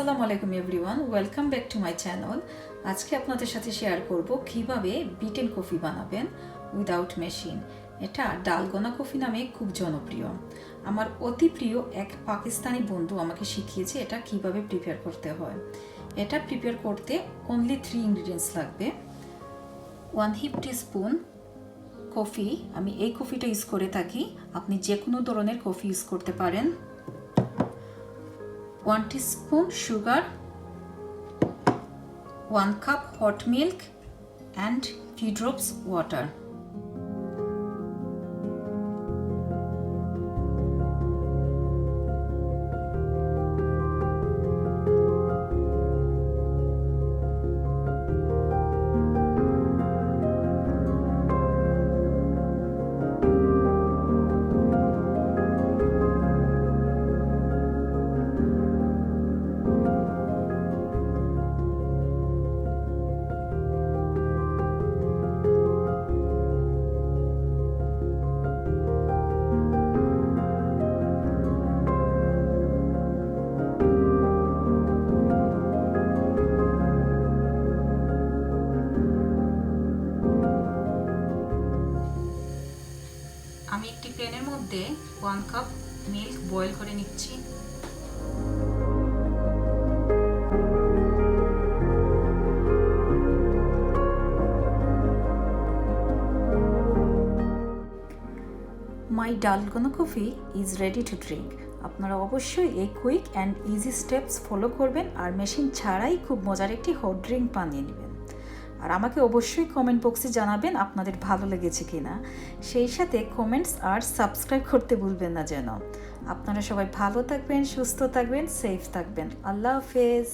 আসসালামু আলাইকুম everyone, welcome back to my channel. আজকে আপনাদের সাথে শেয়ার করব কিভাবে বিটেন কফি বানাবেন উইদাউট মেশিন। এটা ডালগোনা কফি নামে খুব জনপ্রিয়। আমার অতি প্রিয় এক পাকিস্তানি বন্ধু আমাকে শিখিয়েছে এটা কিভাবে প্রিপেয়ার করতে হয়। এটা প্রিপেয়ার করতে অনলি 3 ইনগ্রিডিয়েন্টস লাগবে। 1 হিপ টিস্পুন কফি, আমি এই কফিটা ইউজ করে থাকি, আপনি যে কোনো ধরনের কফি ইউজ করতে পারেন। 1 teaspoon sugar, 1 cup hot milk and few drops water. আমি একটি প্যানের মধ্যে 1 কাপ মিল্ক বয়েল করে নিচ্ছি। My dalgona coffee is ready to drink. আপনারা অবশ্যই এই quick and easy steps follow করবেন আর মেশিন ছাড়াই খুব মজার একটি হট ড্রিঙ্ক বানিয়ে নেবেন। আর আমাকে অবশ্যই কমেন্ট বক্সে জানাবেন আপনাদের ভালো লেগেছে কিনা। সেই সাথে কমেন্টস আর সাবস্ক্রাইব করতে ভুলবেন না যেন। আপনারা সবাই ভালো থাকবেন, সুস্থ থাকবেন, সেফ থাকবেন। আল্লাহ হাফেজ।